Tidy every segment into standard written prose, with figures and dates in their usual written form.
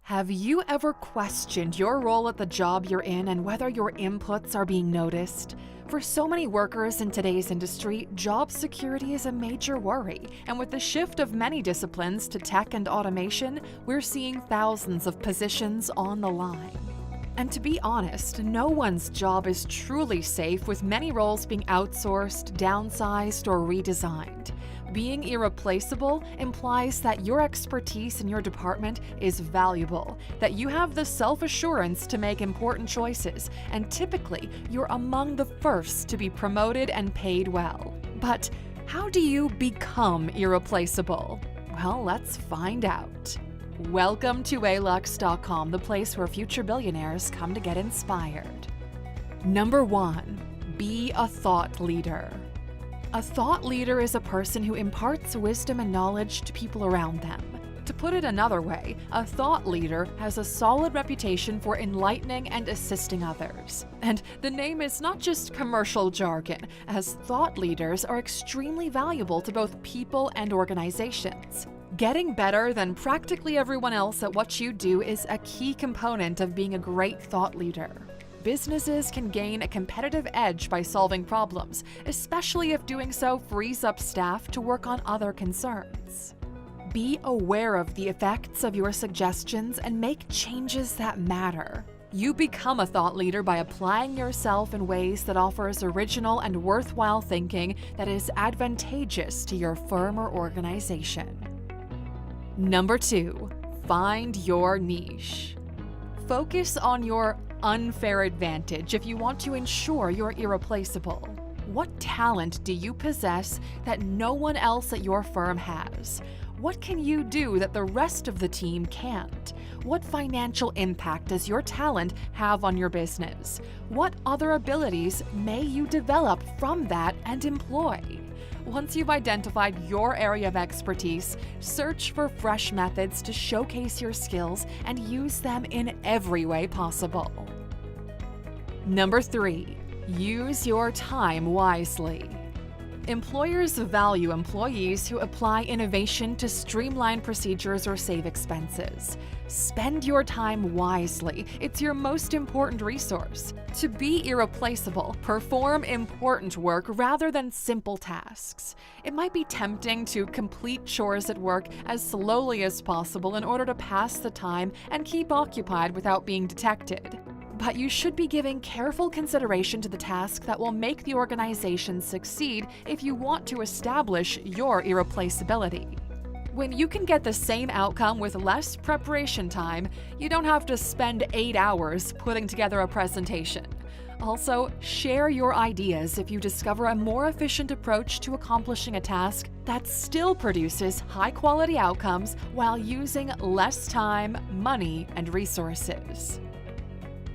Have you ever questioned your role at the job you're in and whether your inputs are being noticed? For so many workers in today's industry, job security is a major worry, and with the shift of many disciplines to tech and automation, we're seeing thousands of positions on the line. And to be honest, no one's job is truly safe, with many roles being outsourced, downsized, or redesigned. Being irreplaceable implies that your expertise in your department is valuable, that you have the self-assurance to make important choices, and typically you're among the first to be promoted and paid well. But how do you become irreplaceable? Well, let's find out. Welcome to alux.com, the place where future billionaires come to get inspired. Number 1. Be a thought leader. A thought leader is a person who imparts wisdom and knowledge to people around them. To put it another way, a thought leader has a solid reputation for enlightening and assisting others. And the name is not just commercial jargon, as thought leaders are extremely valuable to both people and organizations. Getting better than practically everyone else at what you do is a key component of being a great thought leader. Businesses can gain a competitive edge by solving problems, especially if doing so frees up staff to work on other concerns. Be aware of the effects of your suggestions and make changes that matter. You become a thought leader by applying yourself in ways that offers original and worthwhile thinking that is advantageous to your firm or organization. Number 2. Find your niche. Focus on your unfair advantage if you want to ensure you're irreplaceable. What talent do you possess that no one else at your firm has? What can you do that the rest of the team can't? What financial impact does your talent have on your business? What other abilities may you develop from that and employ? Once you've identified your area of expertise, search for fresh methods to showcase your skills and use them in every way possible. Number 3. Use your time wisely. Employers value employees who apply innovation to streamline procedures or save expenses. Spend your time wisely. It's your most important resource. To be irreplaceable, perform important work rather than simple tasks. It might be tempting to complete chores at work as slowly as possible in order to pass the time and keep occupied without being detected. But you should be giving careful consideration to the task that will make the organization succeed if you want to establish your irreplaceability. When you can get the same outcome with less preparation time, you don't have to spend 8 hours putting together a presentation. Also, share your ideas if you discover a more efficient approach to accomplishing a task that still produces high-quality outcomes while using less time, money, and resources.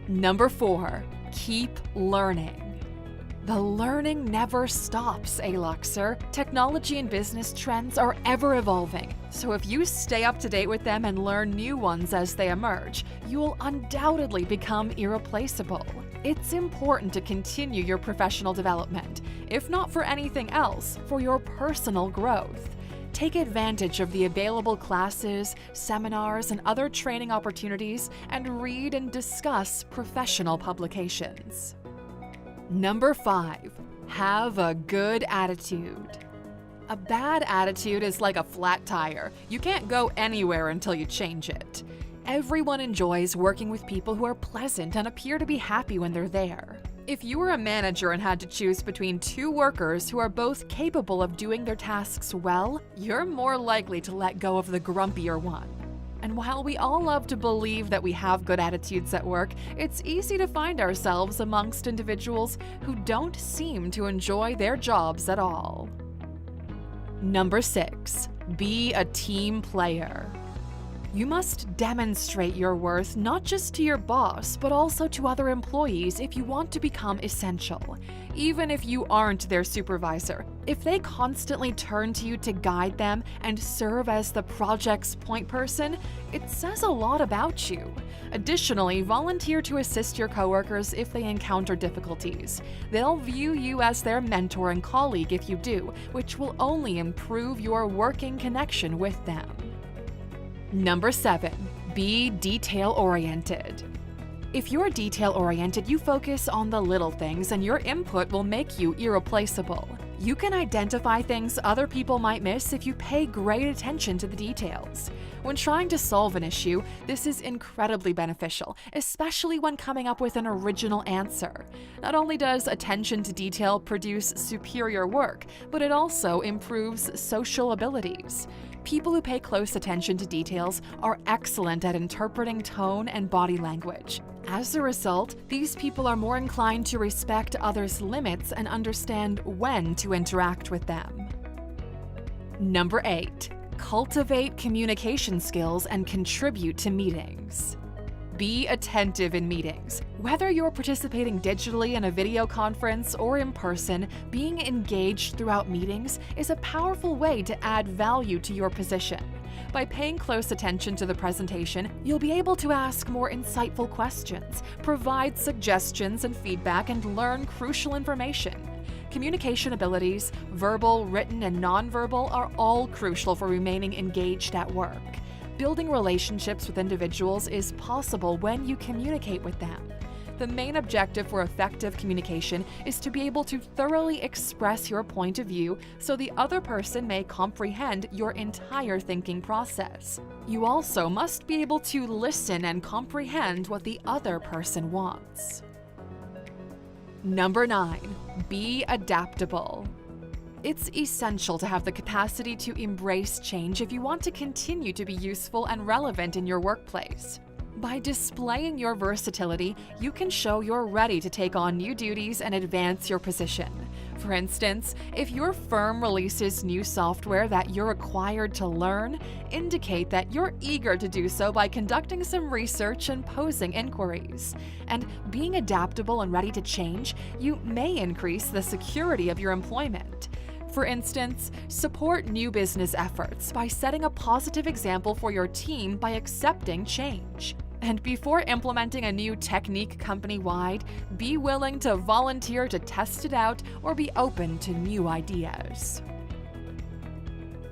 Number 4. Keep learning. The learning never stops, Aluxer. Technology and business trends are ever evolving, so if you stay up to date with them and learn new ones as they emerge, you will undoubtedly become irreplaceable. It's important to continue your professional development, if not for anything else, for your personal growth. Take advantage of the available classes, seminars, and other training opportunities, and read and discuss professional publications. Number 5. Have a good attitude. A bad attitude is like a flat tire. You can't go anywhere until you change it. Everyone enjoys working with people who are pleasant and appear to be happy when they're there. If you were a manager and had to choose between 2 workers who are both capable of doing their tasks well, you're more likely to let go of the grumpier one. And while we all love to believe that we have good attitudes at work, it's easy to find ourselves amongst individuals who don't seem to enjoy their jobs at all. Number 6. Be a team player. You must demonstrate your worth not just to your boss, but also to other employees if you want to become essential. Even if you aren't their supervisor, if they constantly turn to you to guide them and serve as the project's point person, it says a lot about you. Additionally, volunteer to assist your coworkers if they encounter difficulties. They'll view you as their mentor and colleague if you do, which will only improve your working connection with them. Number 7. Be detail-oriented. If you're detail-oriented, you focus on the little things and your input will make you irreplaceable. You can identify things other people might miss if you pay great attention to the details. When trying to solve an issue, this is incredibly beneficial, especially when coming up with an original answer. Not only does attention to detail produce superior work, but it also improves social abilities. People who pay close attention to details are excellent at interpreting tone and body language. As a result, these people are more inclined to respect others' limits and understand when to interact with them. Number 8. Cultivate communication skills and contribute to meetings. Be attentive in meetings. Whether you're participating digitally in a video conference or in person, being engaged throughout meetings is a powerful way to add value to your position. By paying close attention to the presentation, you'll be able to ask more insightful questions, provide suggestions and feedback, and learn crucial information. Communication abilities, verbal, written, and nonverbal, are all crucial for remaining engaged at work. Building relationships with individuals is possible when you communicate with them. The main objective for effective communication is to be able to thoroughly express your point of view so the other person may comprehend your entire thinking process. You also must be able to listen and comprehend what the other person wants. Number 9. Be adaptable. It's essential to have the capacity to embrace change if you want to continue to be useful and relevant in your workplace. By displaying your versatility, you can show you're ready to take on new duties and advance your position. For instance, if your firm releases new software that you're required to learn, indicate that you're eager to do so by conducting some research and posing inquiries. And being adaptable and ready to change, you may increase the security of your employment. For instance, support new business efforts by setting a positive example for your team by accepting change. And before implementing a new technique company-wide, be willing to volunteer to test it out or be open to new ideas.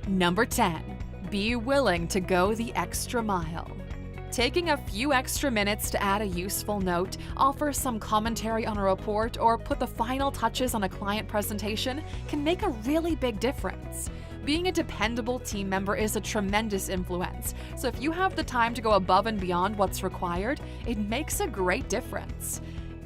Number 10. Be willing to go the extra mile. Taking a few extra minutes to add a useful note, offer some commentary on a report, or put the final touches on a client presentation can make a really big difference. Being a dependable team member is a tremendous influence, so if you have the time to go above and beyond what's required, it makes a great difference.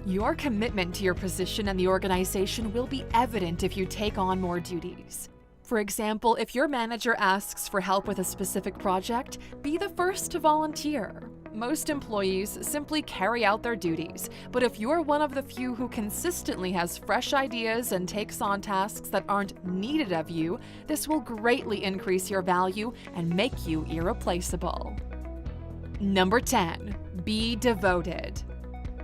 Your commitment to your position and the organization will be evident if you take on more duties. For example, if your manager asks for help with a specific project, be the first to volunteer. Most employees simply carry out their duties, but if you're one of the few who consistently has fresh ideas and takes on tasks that aren't needed of you, this will greatly increase your value and make you irreplaceable. Number 10. Be devoted.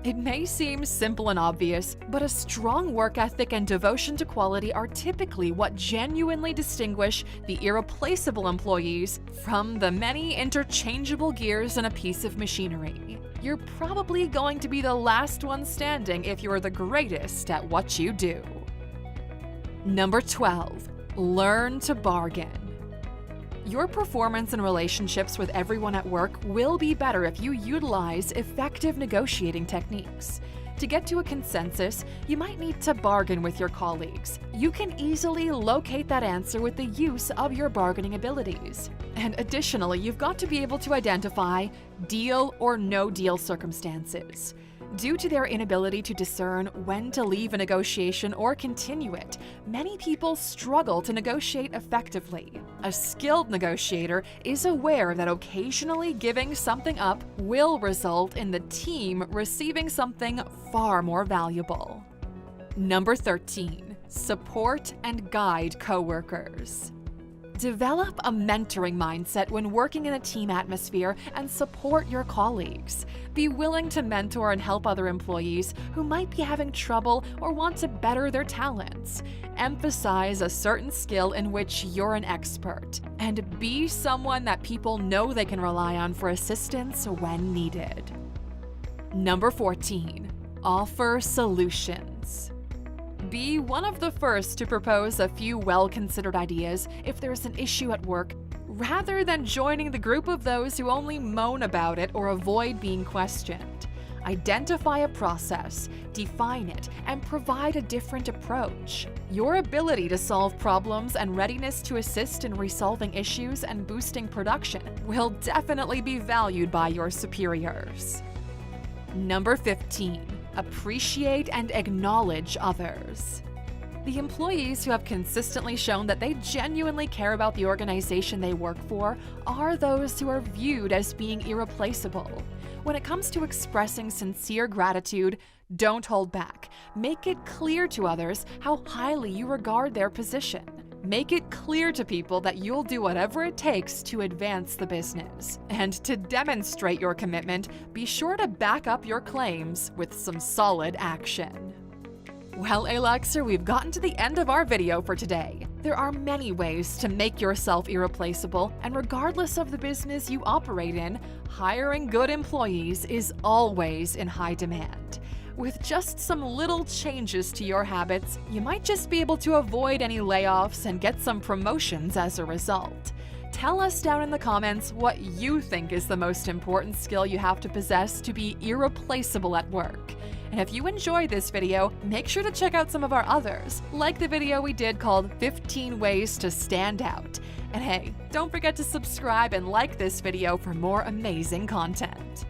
It may seem simple and obvious, but a strong work ethic and devotion to quality are typically what genuinely distinguish the irreplaceable employees from the many interchangeable gears in a piece of machinery. You're probably going to be the last one standing if you're the greatest at what you do. Number 12. Learn to bargain. Your performance and relationships with everyone at work will be better if you utilize effective negotiating techniques. To get to a consensus, you might need to bargain with your colleagues. You can easily locate that answer with the use of your bargaining abilities. And additionally, you've got to be able to identify deal or no deal circumstances. Due to their inability to discern when to leave a negotiation or continue it, many people struggle to negotiate effectively. A skilled negotiator is aware that occasionally giving something up will result in the team receiving something far more valuable. Number 13. Support and guide coworkers. Develop a mentoring mindset when working in a team atmosphere and support your colleagues. Be willing to mentor and help other employees who might be having trouble or want to better their talents. Emphasize a certain skill in which you're an expert, and be someone that people know they can rely on for assistance when needed. Number 14. Offer solutions. Be one of the first to propose a few well-considered ideas if there's an issue at work. rather than joining the group of those who only moan about it or avoid being questioned. Identify a process, define it, and provide a different approach. Your ability to solve problems and readiness to assist in resolving issues and boosting production will definitely be valued by your superiors. Number 15. Appreciate and acknowledge others. The employees who have consistently shown that they genuinely care about the organization they work for are those who are viewed as being irreplaceable. When it comes to expressing sincere gratitude, don't hold back. Make it clear to others how highly you regard their position. Make it clear to people that you'll do whatever it takes to advance the business. And to demonstrate your commitment, be sure to back up your claims with some solid action. Well, Alexer, we've gotten to the end of our video for today. There are many ways to make yourself irreplaceable, and regardless of the business you operate in, hiring good employees is always in high demand. With just some little changes to your habits, you might just be able to avoid any layoffs and get some promotions as a result. Tell us down in the comments what you think is the most important skill you have to possess to be irreplaceable at work. And if you enjoyed this video, make sure to check out some of our others, like the video we did called 15 Ways to Stand Out. And hey, don't forget to subscribe and like this video for more amazing content.